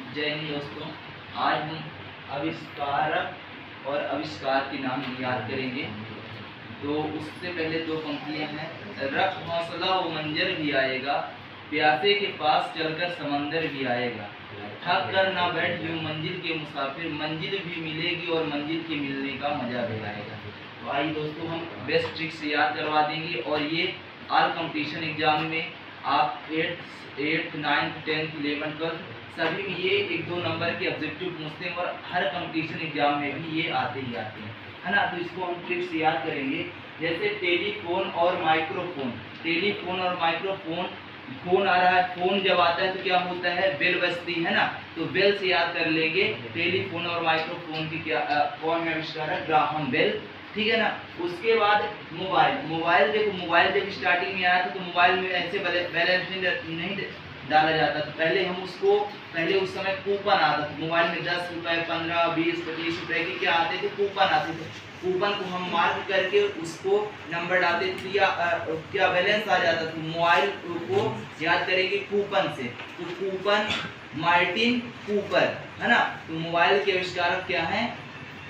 जय हिंद दोस्तों। आज हम आविष्कारक और आविष्कार के नाम याद करेंगे। तो उससे पहले दो पंक्तियां हैं। रख हौसला वो मंजर भी आएगा, प्यासे के पास चलकर समंदर भी आएगा। थक कर ना बैठ यूं मंजिल के मुसाफिर, मंजिल भी मिलेगी और मंजिल के मिलने का मजा भी आएगा। तो आइए दोस्तों, हम बेस्ट ट्रिक्स याद करवा देंगे और ये ऑल कंपटीशन एग्जाम में आप 8th 9th 10th 11th 12th सभी में ये 1-2 नंबर के ऑब्जेक्टिव पूछते हैं और हर कंपटीशन एग्जाम में भी ये आते ही आते हैं, है ना। तो इसको हम ट्रिक्स याद करेंगे। जैसे टेलीफोन और माइक्रोफोन। टेलीफोन और माइक्रोफोन, फोन आ रहा है, फोन जब आता है तो क्या होता है, बेल बजती है ना। तो बेल से याद कर लेंगे। टेलीफोन और माइक्रोफोन की क्या कौन है आविष्कारक, ग्राहम बेल, ठीक है ना। उसके बाद मोबाइल। मोबाइल देखो, मोबाइल जब स्टार्टिंग में आया था तो मोबाइल में ऐसे बैलेंस नहीं डाला जाता था। पहले उस समय कूपन आता था मोबाइल में, 10 रुपए 15 20 25 रुपए के क्या आते थे, कूपन आते थे। कूपन को हम मार्क करके उसको नंबर डालते थे या क्या बैलेंस आ जाता था। मोबाइल को याद करेंगे कूपन से, तो कूपन मार्टिन कूपर, है ना। तो मोबाइल के आविष्कारक क्या है,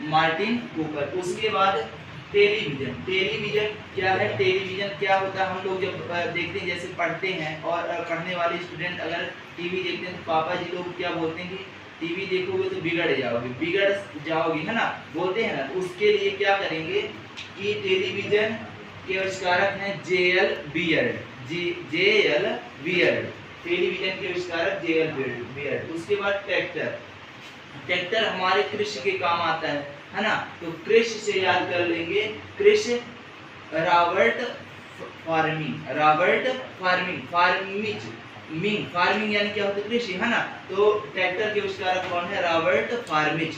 मार्टिन कूपर। उसके बाद टेलीविजन। टेलीविजन क्या है, टेलीविजन क्या होता है, हम लोग जब देखते हैं, जैसे पढ़ते हैं और पढ़ने वाले स्टूडेंट अगर टीवी देखते हैं तो पापा जी लोग क्या बोलते हैं कि टीवी देखोगे तो बिगड़ जाओगे, है ना, बोलते हैं ना। तो उसके लिए क्या करेंगे कि टेलीविजन के आविष्कारक हैं JL beard. JL beard, television के आविष्कारक जेएल बियर्ड। उसके बाद ट्रैक्टर। ट्रैक्टर हमारे कृषि के काम आता है ना। तो कृषि से याद कर लेंगे, कृषि Robert farming. Robert farming, farming यानी क्या होता है, कृषि, है ना। तो ट्रैक्टर के आविष्कारक कौन है, रॉबर्ट फार्मिंग।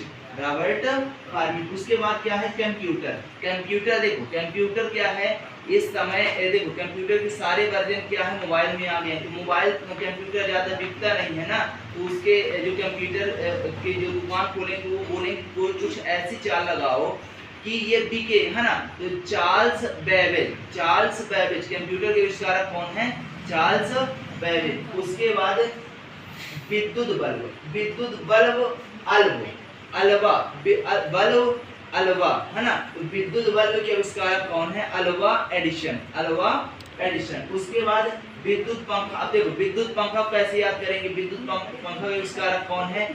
उसके बाद क्या है, कंप्यूटर। कंप्यूटर देखो, कंप्यूटर क्या है, इस समय देखो कंप्यूटर के सारे वर्जन क्या है, मोबाइल में आ गए हैं। तो मोबाइल कंप्यूटर ज्यादा बिकता नहीं है ना, तो उसके जो कंप्यूटर के जो दुकान खोलेंगे वो बोलेंगे कोई कुछ ऐसी चाल लगाओ कि ये बिके, है ना। तो चार्ल्स बेबेज कंप्यूटर के आविष्कारक कौन है, चार्ल्स बेबेज। उसके बाद विद्युत बल्ब अल्वा, है ना। तो विद्युत बल्ब के आविष्कारक कौन है, अल्वा एडिशन। उसके बाद विद्युत पंखा। अब देखो विद्युत पंखा कैसे याद करेंगे, विद्युत पंखा के आविष्कारक कौन है।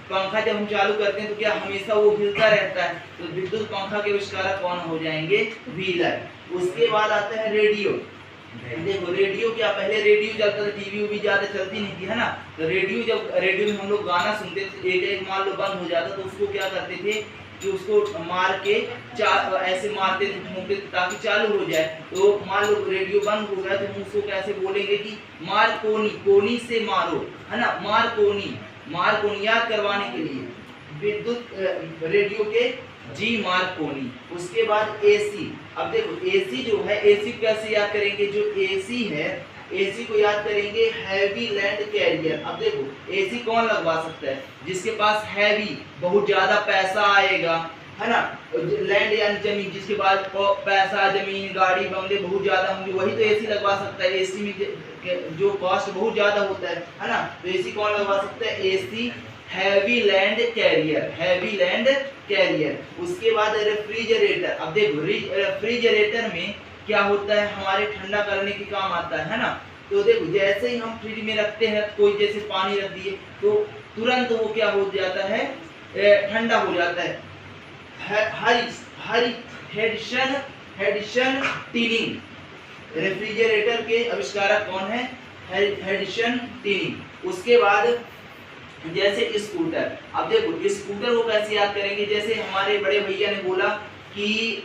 पंखा जब हम चालू करते हैं तो क्या हमेशा वो हिलता रहता है, तो विद्युत पंखा के आविष्कारक कौन हो जाएंगे, व्हीलर। उसके बाद आता है रेडियो। देखो रेडियो क्या, पहले रेडियो चलता था, टीवी भी ज्यादा चलती नहीं थी, है ना। तो रेडियो में हम लोग गाना सुनते थे, एक मान लो बंद हो जाता तो उसको क्या करते थे कि उसको मार के ऐसे मारते थे, ठोकते थे ताकि चालू हो जाए। तो मान लो रेडियो बंद हो गया तो हम उसको कैसे बोलेंगे कि मार कोनी से मारो, है ना। मार कोनी याद करवाने के लिए विद्युत रेडियो के जी मार्कोनी। उसके बाद एसी। अब देखो एसी जो है, एसी कैसे याद करेंगे, जो एसी है एसी को याद करेंगे हैवी लैंड कैरियर। अब देखो एसी कौन लगवा सकता है, जिसके पास हैवी बहुत ज्यादा पैसा आएगा, है ना। लैंड यानी जमीन, जिसके पास पैसा, जमीन, गाड़ी, बंगले बहुत ज्यादा होंगे, वही तो एसी लगवा सकता है। एसी में जो कॉस्ट बहुत ज्यादा होता है ना। तो एसी कौन लगवा सकता है, एसी हैवी लैंड कैरियर। उसके बाद रेफ्रिजरेटर। अब देखो रेफ्रिजरेटर में क्या होता है, हमारे ठंडा करने के काम आता है ना। तो देखो जैसे ही हम फ्रिज में रखते हैं, कोई जैसे पानी रख दिए तो तुरंत वो क्या हो जाता है, ठंडा हो जाता है। हेडिसन टिनिंग। रेफ्रिजरेटर के आविष्कारक कौन है, हेडिसन टिनिंग। उसके बाद जैसे स्कूटर। अब देखो स्कूटर को कैसे याद करेंगे, जैसे हमारे बड़े भैया ने बोला कि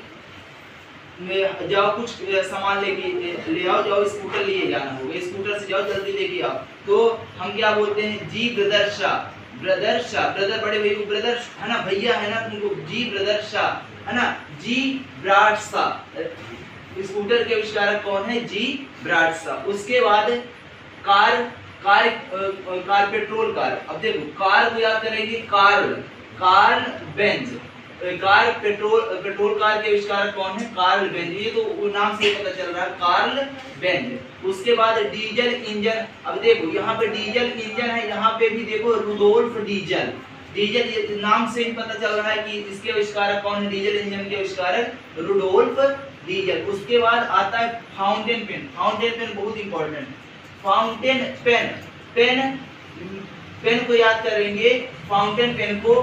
जाओ कुछ सामान ले आओ, जाओ स्कूटर लिए जाना होगा, स्कूटर से जाओ जल्दी लेके आओ। तो हम क्या बोलते हैं, जी ब्रदर शाह। ब्रदर बड़े भैया को ब्रदर, है ना, भैया है ना, तुमको जी ब्रदर शाह, है ना, जी ब्राड शाह। स्कूटर के आविष्कारक कौन है, जी ब्राड शाह। उसके बाद कार पेट्रोल कार। अब देखो कार को याद करेंगे Karl Benz. Car petrol car के आविष्कारक कौन है? Karl Benz. ये तो नाम से पता चल रहा है, कार्ल बेंज। उसके बाद डीजल इंजन, अब देखो यहाँ पे डीजल इंजन है, यहाँ पे भी देखो रुडोल्फ डीजल। डीजल ये नाम से ही पता चल रहा है कि इसके आविष्कारक कौन है? डीजल इंजन के आविष्कारक रुडोल्फ डीजल। उसके बाद आता है फाउंटेन पेन। फाउंटेन पेन बहुत इंपॉर्टेंट। फाउंटेन पेन पेन को याद करेंगे, फाउंटेन पेन को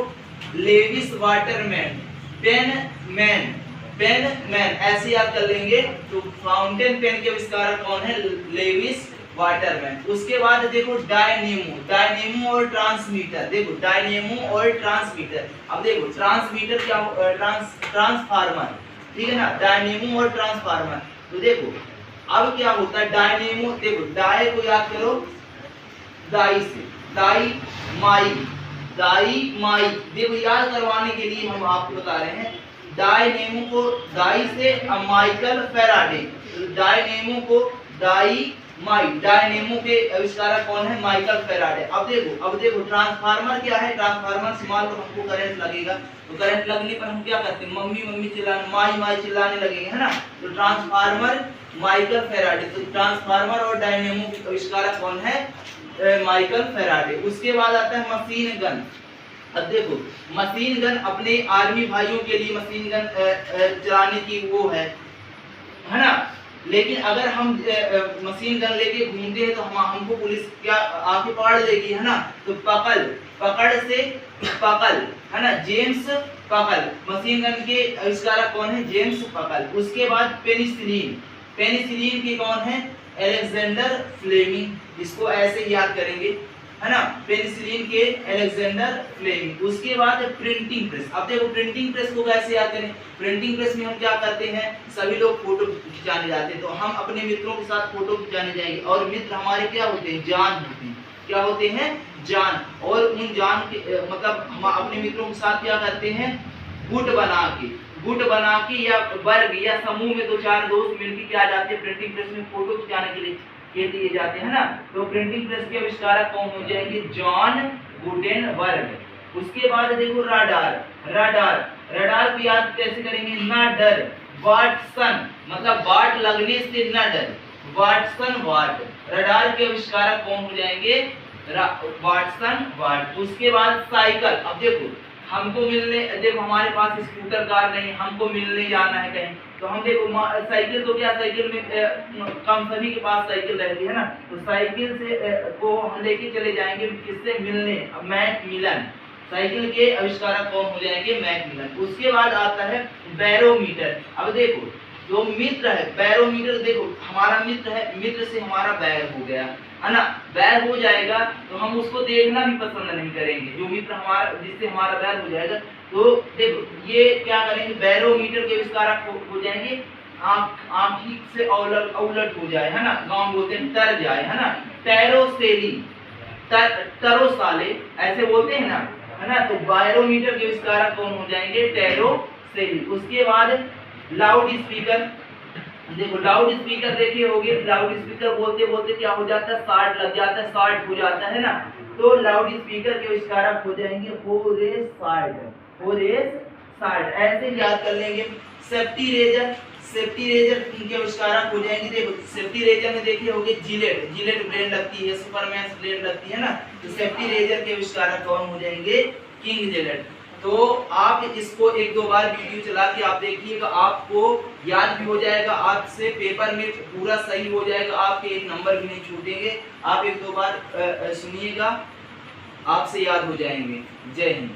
लेविस वाटरमैन, पेन मैन ऐसे याद कर लेंगे। तो फाउंटेन पेन के आविष्कारक कौन है? Lewis Waterman. उसके बाद देखो डायनेमो और ट्रांसमीटर। देखो डायनेमो और ट्रांसमीटर। अब देखो ट्रांसमीटर क्या, ट्रांसफार्मर, ठीक है ना, डायनेमो और ट्रांसफार्मर। तो देखो अब क्या होता है डायनेमो, देखो डाय को याद करो दाई से, दाई माई। देखो याद करवाने के लिए हम आपको बता रहे हैं, डायनेमो को दाई से माइकल फेराडे, डायनेमो को दाई माई, डायनेमो के आविष्कारक कौन है? Michael Faraday. अब देखो ट्रांसफार्मर क्या है? ट्रांसफार्मर से मान लो हमको करंट लगेगा, तो करंट लगने पर हम क्या करते हैं? मम्मी चिल्लाने, माई चिल्लाने लगेंगे, है ना। तो ट्रांसफार्मर माइकल फेराडे। तो ट्रांसफार्मर और डायनेमो के आविष्कारक कौन है? Michael Faraday. उसके बाद आता है मशीन गन। अब देखो मशीन गन अपने आर्मी भाइयों के लिए मशीन गन चलाने की वो है ना। लेकिन अगर हम मशीन गन लेके घूमते हैं तो हमको पुलिस क्या आके पकड़ लेगी, है ना। तो पकड़ से पकड़, है ना, जेम्स पकड़। मशीन गन के आविष्कारक कौन है? जेम्स पकड़। उसके बाद पेनिसिलिन के कौन है? Alexander Fleming. इसको ऐसे याद करेंगे, है ना, पेनिसिलिन के अलेक्जेंडर फ्लेमिंग। उसके बाद प्रिंटिंग प्रेस। अब देखो प्रिंटिंग प्रेस को कैसे याद करें? प्रिंटिंग प्रेस में हम क्या करते हैं? सभी लोग फोटो खिंचाने जाते हैं, तो हम अपने मित्रों के साथ फोटो खिंचाने जाएंगे, और मित्र हमारे क्या होते हैं? जान होते हैं। क्या होते हैं? जान। और उन जान के मतलब हम अपने मित्रों के साथ क्या करते हैं? गुट बना के या वर्ग या समूह में 2-4 दोस्त मिलकर क्या जाते हैं? प्रिंटिंग प्रेस में फोटो खिंचाने के लिए जाते हैं ना। तो प्रिंटिंग प्रेस के आविष्कारक कौन हो जाएंगे? John Gutenberg. उसके बाद देखो रडार को याद कैसे करेंगे? ना डर, वाटसन, मतलब वाट लगने से ना डर, वाटसन वाट। रडार के आविष्कारक कौन हो जाएंगे? वाटसन वाट। उसके बाद साइकिल। अब देखो हमको देखो हमारे पास स्कूटर कार नहीं, हमको मिलने जाना है कहीं, तो हम देखो साइकिल, तो क्या साइकिल में कम सभी के पास साइकिल रहती है ना। तो साइकिल से को हम लेके चले जाएंगे किससे? मिलने, मैकमिलन। साइकिल के आविष्कारक कौन हो जाएंगे? मैकमिलन। उसके बाद आता है बैरोमीटर। अब देखो जो मित्र है, बैरोमीटर, देखो हमारा मित्र है, मित्र से हमारा बैर हो गया, है ना। बैर हो जाएगा तो हम उसको देखना भी पसंद नहीं करेंगे, जो मित्र हमारा जिससे हमारा बैर हो जाएगा। तो देखो ये क्या करेंगे? बैरोमीटर के आविष्कारक हो जाएंगे आंखी से उलट हो जाए, है ना, गांव बोलते हैं तर जाए, है ना। टैरोसेली, तरोसाले ऐसे बोलते हैं ना, है ना। तो बैरोमीटर के आविष्कारक कौन हो जाएंगे? टैरोसेली। उसके बाद लाउड स्पीकर। देखो लाउड स्पीकर देखे होंगे, लाउड स्पीकर बोलते बोलते क्या हो जाता है? शॉर्ट लग जाता है, शॉर्ट हो जाता है ना। तो लाउड स्पीकर के आविष्कारक हो जाएंगे होरेस शार्ट। ऐसे याद कर लेंगे। सेफ्टी रेजर इनके आविष्कारक हो जाएंगे। देखो सेफ्टी रेजर में देखे होंगे जिलेट ब्लेड लगती है, सुपरमैन ब्लेड लगती है ना। तो सेफ्टी रेजर के आविष्कारक कौन हो जाएंगे? King Gillette. तो आप इसको 1-2 बार वीडियो चला के आप देखिएगा, आपको याद भी हो जाएगा, आपसे पेपर में पूरा सही हो जाएगा, आपके एक नंबर भी नहीं छूटेंगे। आप 1-2 बार सुनिएगा, आपसे याद हो जाएंगे। जय हिंद।